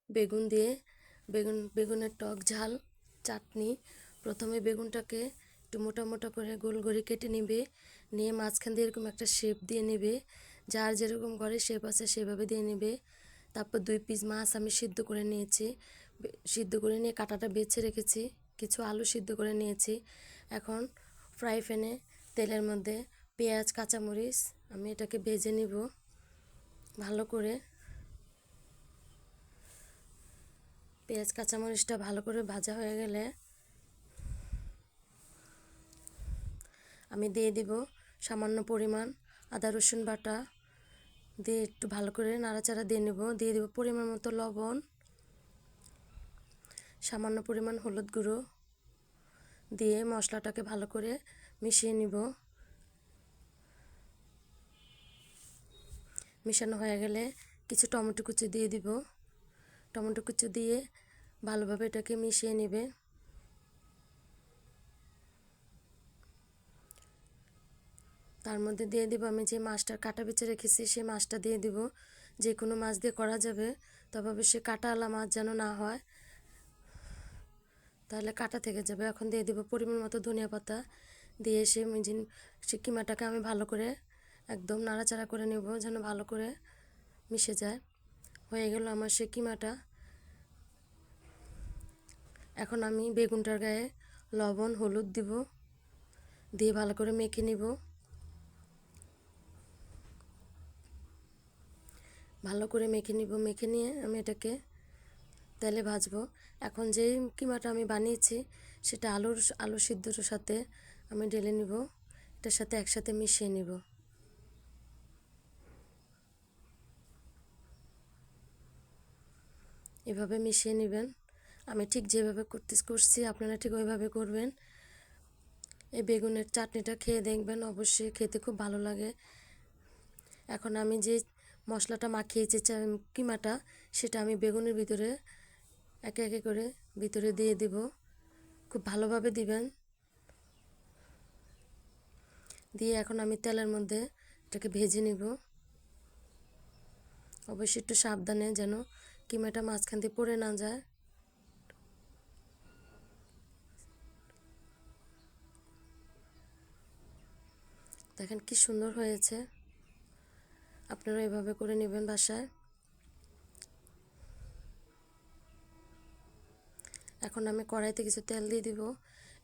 বেগুন দিয়ে বেগুনের টক ঝাল চাটনি। প্রথমে বেগুনটাকে একটু মোটা মোটা করে গোল করে কেটে নেবে, নিয়ে মাঝখান দিয়ে এরকম একটা শেপ দিয়ে নেবে, যার যেরকম করে শেপ আছে সেভাবে দিয়ে নেবে। তারপর 2 পিস মাছ আমি সিদ্ধ করে নিয়েছি, সিদ্ধ করে নিয়ে কাঁটাটা বেছে রেখেছি, কিছু আলু সিদ্ধ করে নিয়েছি। এখন ফ্রাই প্যানে তেলের মধ্যে পেঁয়াজ কাঁচামরিচ আমি এটাকে ভেজে নিব ভালো করে। পেঁয়াজ কাঁচামরিচটা ভালো করে ভাজা হয়ে গেলে আমি দিয়ে দিব সামান্য পরিমাণ আদা রসুন বাটা, দিয়ে একটু ভালো করে নাড়াচাড়া দিয়ে নেব। দিয়ে দেব পরিমাণ মতো লবণ, সামান্য পরিমাণ হলুদ গুঁড়ো, দিয়ে মশলাটাকে ভালো করে মিশিয়ে নিব। মিশানো হয়ে গেলে কিছু টমেটো কুচি দিয়ে দিব, টমেটো কুচি দিয়ে ভালোভাবে এটাকে মিশিয়ে নেবে। তার মধ্যে দিয়ে দিব আমি যে মাছটা কাটা বেছে রেখেছি, সেই মাছটা দিয়ে দিব। যে কোনো মাছ দিয়ে করা যাবে, তবে অবশ্যই কাঁটাওয়ালা মাছ যেন না হয়, তাহলে কাটা থেকে যাবে। এখন দিয়ে দিব পরিমাণ মতো ধনিয়া পাতা, দিয়ে সে কিমাটাকে আমি ভালো করে একদম নাড়াচাড়া করে নেব যেন ভালো করে মিশে যায়। হয়ে গেল আমার সে কিমাটা। এখন আমি বেগুনটার গায়ে লবণ হলুদ দিব, দিয়ে ভালো করে মেখে নিব। ভালো করে মেখে নিয়ে আমি এটাকে তেলে ভাজবো। এখন যেই কিমাটা আমি বানিয়েছি সেটা আলু সিদ্ধর সাথে আমি ঢেলে নিব, এটার সাথে একসাথে মিশিয়ে নিব। এভাবে মিশিয়ে নেবেন। আমি ঠিক যেভাবে করছি আপনারা ঠিক ওইভাবে করবেন। এই বেগুনের চাটনিটা খেয়ে দেখবেন, অবশ্যই খেতে খুব ভালো লাগে। এখন আমি যে মশলাটা মাখিয়েছি কিমাটা, সেটা আমি বেগুনের ভিতরে একে একে করে ভিতরে দিয়ে দিব। খুব ভালোভাবে দিবেন। দিয়ে এখন আমি তেলের মধ্যে এটাকে ভেজে নিব। অবশ্যই একটু সাবধানে যেন কিমাটা মাঝখান দিয়ে পড়ে না যায়। দেখেন কি সুন্দর হয়েছে, আপনারা এভাবে করে নেবেন বাসায়। এখন আমি কড়াইতে কিছু তেল দিয়ে দিব,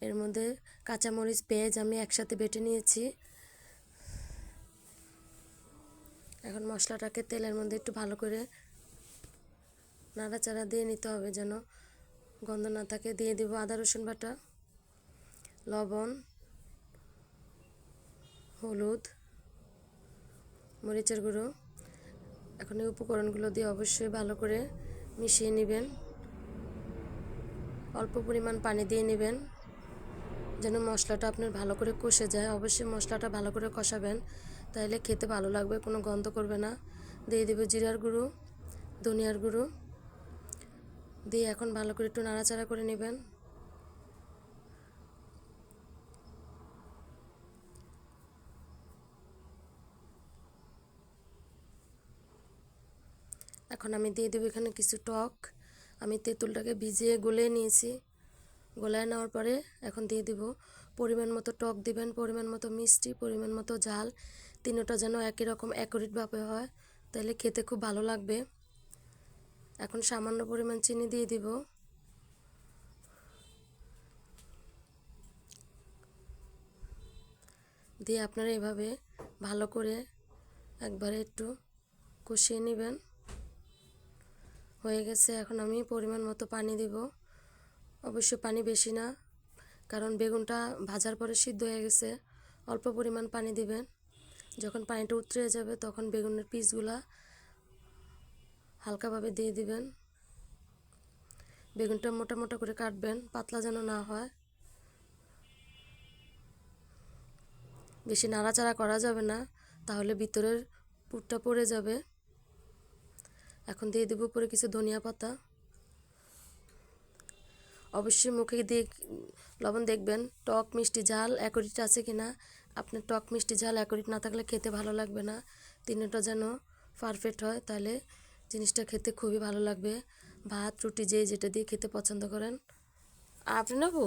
এর মধ্যে কাঁচামরিচ পেঁয়াজ আমি একসাথে বেটে নিয়েছি। এখন মশলাটাকে তেলের মধ্যে একটু ভালো করে নাড়াচাড়া দিয়ে নিতে হবে যেন গন্ধ না থাকে। দিয়ে দিব আদা রসুন বাটা, লবণ, হলুদ, মরিচের গুঁড়ো। এখন এই উপকরণগুলো দিয়ে অবশ্যই ভালো করে মিশিয়ে নেবেন। অল্প পরিমাণ পানি দিয়ে নেবেন যেন মশলাটা আপনার ভালো করে কষে যায়। অবশ্যই মশলাটা ভালো করে কষাবেন, তাহলে খেতে ভালো লাগবে, কোনো গন্ধ করবে না। দিয়ে দেব জিরার গুঁড়ো, ধনিয়ার গুঁড়ো, দিয়ে এখন ভালো করে একটু নাড়াচাড়া করে নেবেন। এখন আমি দিয়ে দেবো এখানে কিছু টক। আমি তেঁতুলটাকে ভিজিয়ে গলিয়ে নিয়েছি। গলায় নেওয়ার পরে এখন দিয়ে দিব পরিমাণ মতো টক দিবেন, পরিমাণ মতো মিষ্টি, পরিমাণ মতো ঝাল, তিনটা যেন একই রকম অ্যাকুরেটভাবে হয়, তাহলে খেতে খুব ভালো লাগবে। এখন সামান্য পরিমাণ চিনি দিয়ে দিব। দিয়ে আপনারা এভাবে ভালো করে একবারে একটু কষিয়ে নেবেন। হয়ে গেছে। এখন আমি পরিমাণ মতো পানি দিব, অবশ্য পানি বেশি না, কারণ বেগুনটা ভাজার পরে সিদ্ধ হয়ে গেছে। অল্প পরিমাণ পানি দিবেন। যখন পানিটা উতরে যাবে তখন বেগুনের পিসগুলা হালকাভাবে দিয়ে দিবেন। বেগুনটা মোটা মোটা করে কাটবেন, পাতলা যেন না হয়। বেশি নাড়াচাড়া করা যাবে না, তাহলে ভিতরের পুরটা পড়ে যাবে। এখন দিয়ে দেব উপরে কিছু ধনিয়া পাতা। অবশ্যই মুখে দিয়ে লবণ দেখবেন টক মিষ্টি ঝাল অ্যাকুরেট আছে কিনা। আপনার টক মিষ্টি ঝাল অ্যাকুরেট না থাকলে খেতে ভালো লাগবে না। তিনটা যেন পারফেক্ট হয়, তাহলে জিনিসটা খেতে খুবই ভালো লাগবে। ভাত রুটি যে যেটা দিয়ে খেতে পছন্দ করেন। আপনি নেবো?